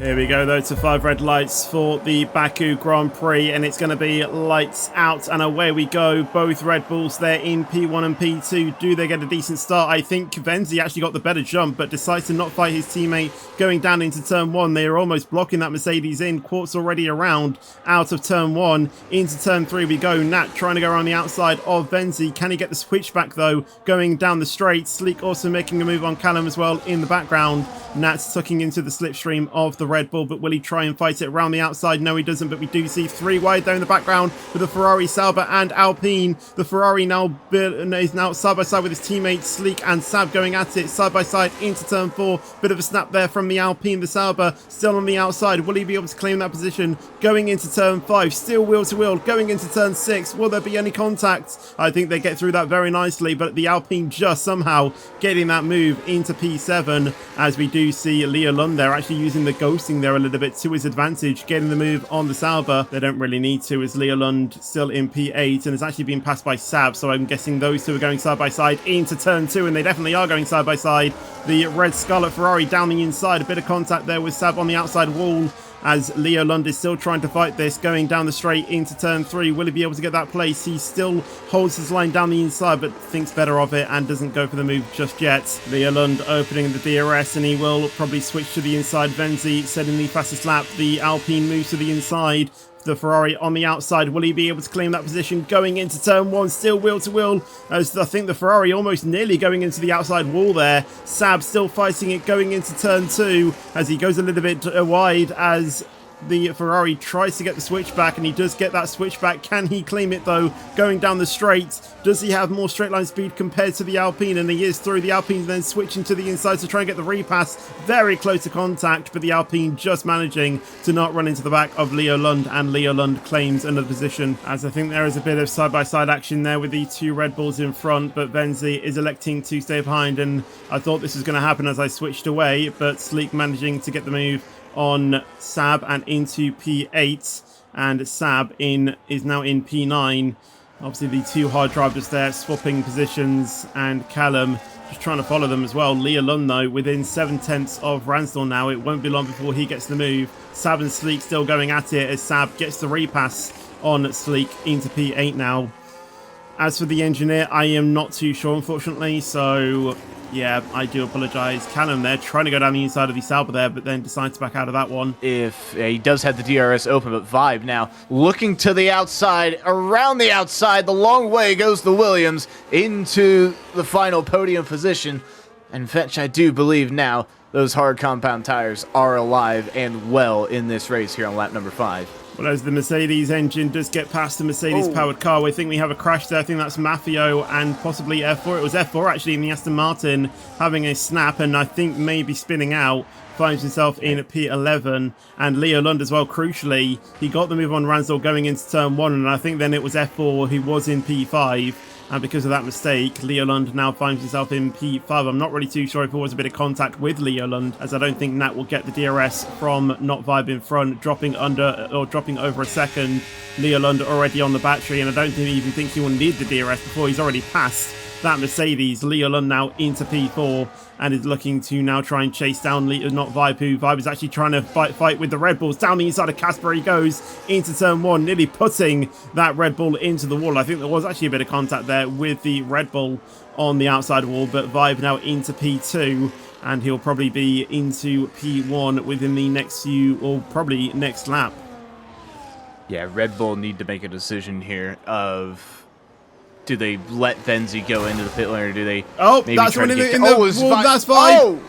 Here we go though to 5 red lights for the Baku Grand Prix, and it's going to be lights out and away we go. Both Red Bulls there in P1 and P2. Do they get a decent start? I think Venzi actually got the better jump, but decides to not fight his teammate going down into turn 1. They are almost blocking that Mercedes in. Quartz already around out of turn 1. Into turn 3 we go. Nat trying to go around the outside of Venzi. Can he get the switchback though? Going down the straight. Sleek also making a move on Callum as well in the background. Nat's tucking into the slipstream of the Red Bull, but will he try and fight it around the outside? No, he doesn't, but we do see 3 wide there in the background with the Ferrari, Sauber and Alpine. The Ferrari is now side by side with his teammates Sleek and Sab going at it side by side into turn 4. Bit of a snap there from the Alpine. The Sauber still on the outside. Will he be able to claim that position? Going into turn 5, still wheel to wheel. Going into turn 6, will there be any contact? I think they get through that very nicely, but the Alpine just somehow getting that move into P7, as we do see LUND there actually using the ghosting there a little bit to his advantage, getting the move on the Sauber. They don't really need to, as LUND still in P8 and is actually being passed by Sab, so I'm guessing those two are going side by side into turn 2, and they definitely are going side by side. The red Scarlet Ferrari down the inside, a bit of contact there with Sab on the outside wall, as LUND is still trying to fight this, going down the straight into turn 3. Will he be able to get that place? He still holds his line down the inside, but thinks better of it and doesn't go for the move just yet. LUND opening the DRS, and he will probably switch to the inside. Venzi setting the fastest lap. The Alpine moves to the inside. The Ferrari on the outside. Will he be able to claim that position going into turn 1? Still wheel to wheel, as I think the Ferrari almost nearly going into the outside wall there. Sab still fighting it going into turn 2 as he goes a little bit wide, as the Ferrari tries to get the switchback, and he does get that switchback. Can he claim it though? Going down the straight, does he have more straight line speed compared to the Alpine? And he is through. The Alpine then switching to the inside to try and get the repass. Very close to contact, but the Alpine just managing to not run into the back of LUND, and LUND claims another position, as I think there is a bit of side-by-side action there with the 2 Red Bulls in front, but Venzi is electing to stay behind, and I thought this was going to happen as I switched away, but Sleek managing to get the move on Sab and into P8, and Sab is now in P9. Obviously the 2 hard drivers there swapping positions, and Callum just trying to follow them as well. LUND though within 7/10 of Ransdell now. It won't be long before he gets the move. Sab and Sleek still going at it as Sab gets the repass on Sleek into P8 now. As for the engineer, I am not too sure unfortunately, so yeah, I do apologise. Callum there trying to go down the inside of the Sauber there, but then decides to back out of that one. If he does have the DRS open, but Vibe now looking to the outside, around the outside, the long way goes the Williams into the final podium position. And Fetch, I do believe now those hard compound tires are alive and well in this race here on lap number 5. Well, as the Mercedes engine does get past the Mercedes-powered car, we think we have a crash there. I think that's Mafio and possibly F4. It was F4 actually in the Aston Martin having a snap, and I think maybe spinning out. Finds himself in at P11, and LUND as well, crucially. He got the move on Ransdell going into turn 1, and I think then it was F4 who was in P5. And because of that mistake, LUND now finds himself in P5. I'm not really too sure if there was a bit of contact with LUND, as I don't think Nat will get the DRS from not Vibe in front, dropping over a second. LUND already on the battery, and I don't even think he will need the DRS before he's already passed that Mercedes. LUND now into P4 and is looking to now try and chase down not Vibe, who Vibe is actually trying to fight with the Red Bulls. Down the inside of Casper he goes into turn 1, nearly putting that Red Bull into the wall. I think there was actually a bit of contact there with the Red Bull on the outside wall, but Vibe now into P2, and he'll probably be into P1 within the next few, or probably next lap. Yeah, Red Bull need to make a decision here of, do they let Venzi go into the pit lane, or do they maybe that's try to get... that's fine. Oh!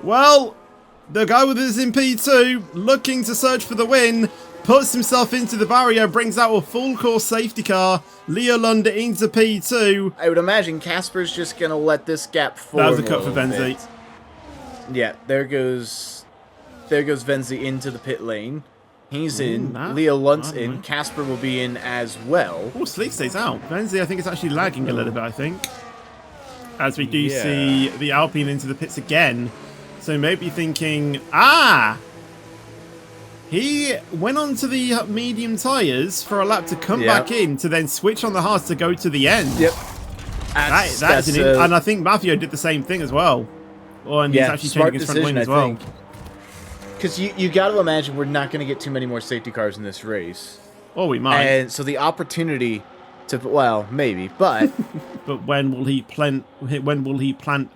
Well, the guy with us in P2, looking to search for the win, puts himself into the barrier, brings out a full course safety car. LUND into P2. I would imagine Casper's just going to let this gap form. That was a cut for Venzi. Yeah, there goes Venzi into the pit lane. He's in. LUND's in. Casper will be in as well. Oh, Sleek stays out. Venzi, I think, is actually lagging a little bit, I think. As we do see the Alpine into the pits again. So maybe thinking, he went on to the medium tyres for a lap to come back in to then switch on the hards to go to the end. Yep. And I think Mafio did the same thing as well. Oh, and he's actually changing his front wing as well. Because you got to imagine we're not going to get too many more safety cars in this race. Oh, we might. And so the opportunity to, well, maybe, but but when will he plant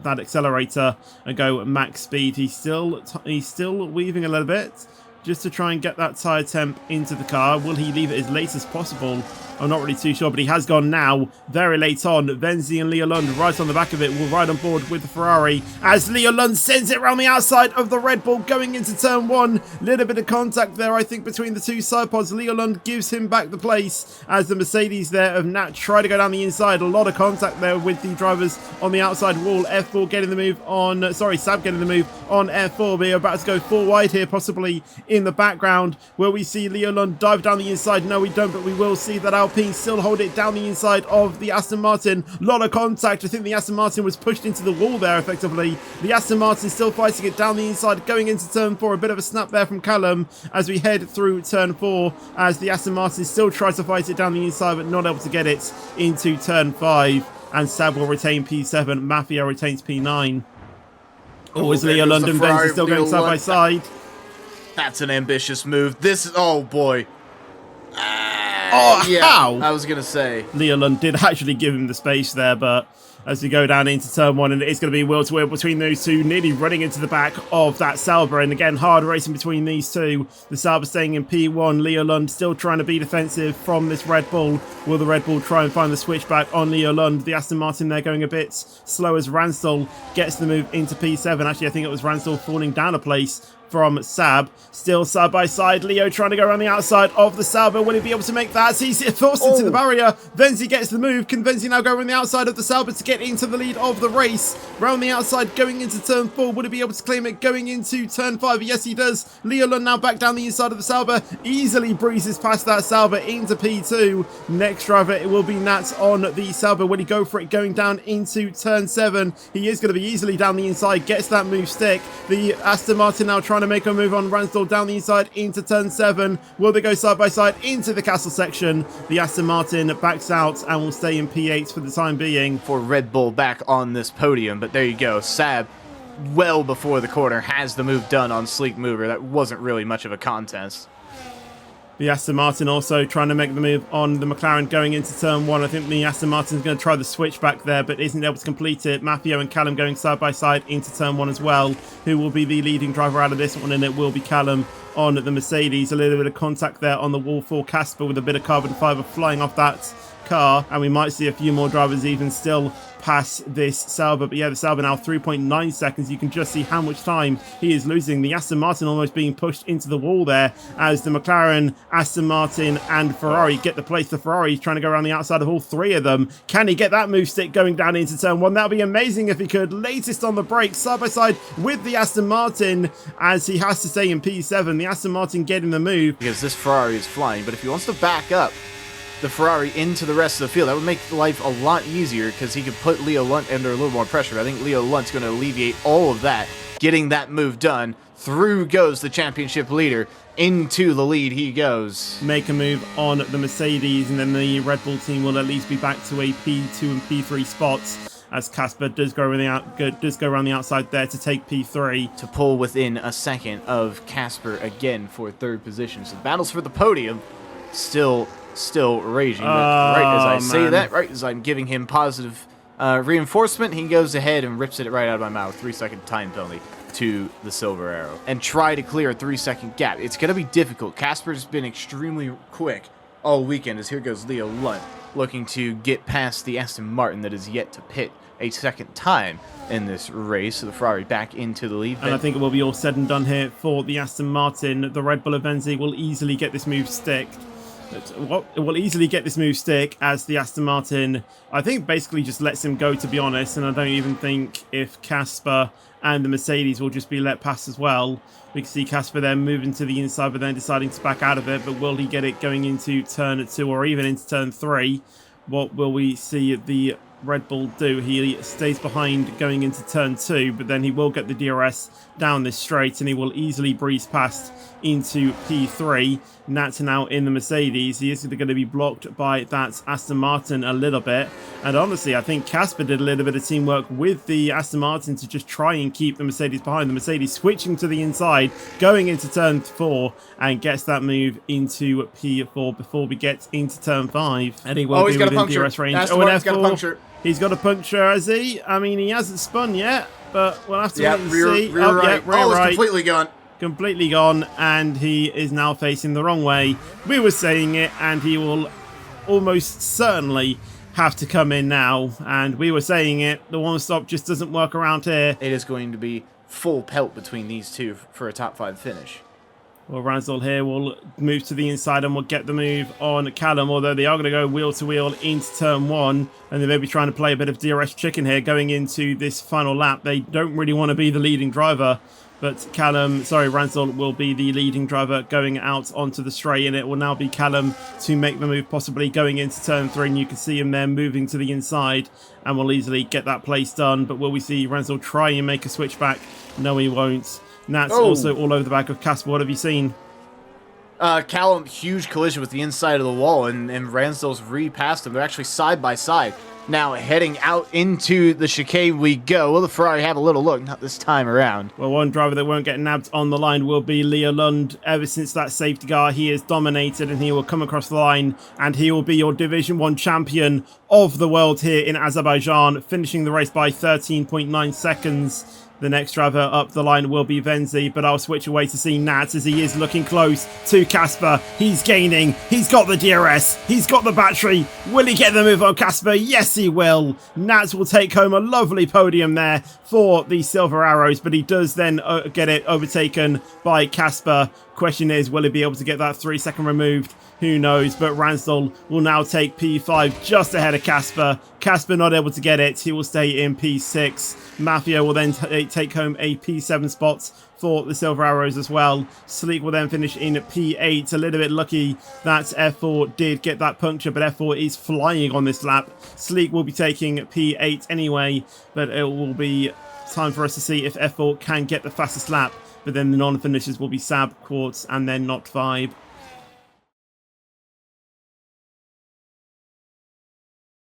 that accelerator and go max speed? He's still weaving a little bit just to try and get that tire temp into the car. Will he leave it as late as possible? I'm not really too sure, but he has gone now, very late on. Venzi and Leo Lund right on the back of it will ride on board with the Ferrari as Leo Lund sends it around the outside of the Red Bull going into turn 1. Little bit of contact there, I think, between the two side pods. Leo Lund gives him back the place as the Mercedes there of Nat try to go down the inside. A lot of contact there with the drivers on the outside wall. F4 getting the move on, Sab getting the move on F4. We're about to go 4 wide here, possibly in the background, where we see Leo Lund dive down the inside. No, we don't, but we will see that Alpine still hold it down the inside of the Aston Martin. A lot of contact. I think the Aston Martin was pushed into the wall there effectively. The Aston Martin still fighting it down the inside going into turn 4. A bit of a snap there from Callum as we head through turn 4 as the Aston Martin still tries to fight it down the inside but not able to get it into turn 5, and Sab will retain P7. Mafia retains P9. Is Leo Lund and Benz still going side by side. That's an ambitious move. This is, oh boy. Yeah, how? I was going to say. Leo Lund did actually give him the space there, but as we go down into turn 1, and it's going to be wheel to wheel between those two, nearly running into the back of that Sauber. And again, hard racing between these two. The Sauber staying in P1. Leo Lund still trying to be defensive from this Red Bull. Will the Red Bull try and find the switchback on Leo Lund? The Aston Martin there going a bit slow as Ransdell gets the move into P7. Actually, I think it was Ransdell falling down a place from Sab. Still side by side. Leo trying to go around the outside of the Sauber. Will he be able to make that? He's forced into the barrier. Venzi gets the move. Can Venzi now go around the outside of the Sauber to get into the lead of the race? Round the outside going into turn 4. Would he be able to claim it going into turn 5? Yes, he does. Leo Lund now back down the inside of the Sauber. Easily breezes past that Sauber into P2. Next driver, it will be Nat on the Sauber. Will he go for it going down into turn 7? He is going to be easily down the inside. Gets that move stick. The Aston Martin now trying to make a move on Ransdell down the inside into turn 7. Will they go side by side into the castle section? The Aston Martin backs out and will stay in P8 for the time being. For Red Bull back on this podium, but there you go. Sab, well before the corner, has the move done on Sleek Mover. That wasn't really much of a contest. The Aston Martin also trying to make the move on the McLaren going into turn 1. I think the Aston Martin's going to try the switch back there, but isn't able to complete it. Maffio and Callum going side by side into turn 1 as well. Who will be the leading driver out of this one? And it will be Callum on the Mercedes. A little bit of contact there on the wall for Casper with a bit of carbon fibre flying off that car. And we might see a few more drivers even still pass this Sauber. But yeah, the Sauber now 3.9 seconds. You can just see how much time he is losing. The Aston Martin almost being pushed into the wall there as the McLaren, Aston Martin and Ferrari get the place. The Ferrari is trying to go around the outside of all 3 of them. Can he get that move stick going down into turn 1? That would be amazing if he could. Latest on the brakes, side by side with the Aston Martin as he has to stay in P7. The Aston Martin getting the move. Because this Ferrari is flying, but if he wants to back up the Ferrari into the rest of the field, that would make life a lot easier because he could put Leo Lund under a little more pressure. I think Leo Lund's going to alleviate all of that, getting that move done. Through goes the championship leader. Into the lead he goes. Make a move on the Mercedes, and then the Red Bull team will at least be back to a P2 and P3 spots as Casper does go around the outside there to take P3. To pull within a second of Casper again for 3rd position. So the battles for the podium still raging. But right as I say that, right as I'm giving him positive reinforcement, he goes ahead and rips it right out of my mouth. 3-second time penalty to the Silver Arrow. And try to clear a 3-second gap. It's going to be difficult. Casper's been extremely quick all weekend as here goes Leo Lund looking to get past the Aston Martin that is yet to pit a second time in this race. So the Ferrari back into the lead. And I think it will be all said and done here for the Aston Martin. The Red Bull of Venzi will easily get this move sticked. It will easily get this move stick as the Aston Martin, I think, basically just lets him go, to be honest. And I don't even think if Casper and the Mercedes will just be let pass as well. We can see Casper there moving to the inside, but then deciding to back out of it. But will he get it going into turn 2 or even into turn 3? What will we see? The Red Bull do. He stays behind going into turn 2, but then he will get the DRS down this straight and he will easily breeze past into P3. Nats now in the Mercedes. He is going to be blocked by that Aston Martin a little bit. And honestly, I think Casper did a little bit of teamwork with the Aston Martin to just try and keep the Mercedes behind. The Mercedes switching to the inside, going into turn 4, and gets that move into P4 before we get into turn 5. And he will be within DRS range. Oh, and F4. He's got a puncture, has he? I mean, he hasn't spun yet, but we'll have to wait and see. Rear right. Rear right. It's completely gone. Completely gone, and he is now facing the wrong way. We were saying it, and he will almost certainly have to come in now. And we were saying it, the one stop just doesn't work around here. It is going to be full pelt between these two for a top 5 finish. Well, Ransdell here will move to the inside and will get the move on Callum, although they are going to go wheel to wheel into turn 1, and they may be trying to play a bit of DRS chicken here going into this final lap. They don't really want to be the leading driver, but Ransdell will be the leading driver going out onto the straight, and it will now be Callum to make the move, possibly going into turn 3, and you can see him there moving to the inside, and will easily get that place done. But will we see Ransdell try and make a switch back? No, he won't. Nats also all over the back of Casper. What have you seen? Callum, huge collision with the inside of the wall, and Ransdell's re-passed him. They're actually side by side. Now heading out into the chicane we go. Will the Ferrari have a little look? Not this time around. Well, one driver that won't get nabbed on the line will be LUND. Ever since that safety car, he has dominated, and he will come across the line, and he will be your Division 1 champion of the world here in Azerbaijan, finishing the race by 13.9 seconds. The next driver up the line will be Venzi, but I'll switch away to see Nats as he is looking close to Casper. He's gaining. He's got the DRS. He's got the battery. Will he get the move on Casper? Yes, he will. Nats will take home a lovely podium there for the Silver Arrows, but he does then get it overtaken by Casper. Question is, will he be able to get that 3-second removed? Who knows, but Ransdell will now take P5 just ahead of Casper. Casper not able to get it. He will stay in P6. Mafia will then take home a P7 spot for the Silver Arrows as well. Sleek will then finish in P8. A little bit lucky that F4 did get that puncture, but F4 is flying on this lap. Sleek will be taking P8 anyway, but it will be time for us to see if F4 can get the fastest lap. But then the non-finishers will be Sab, Quartz, and then Not 5.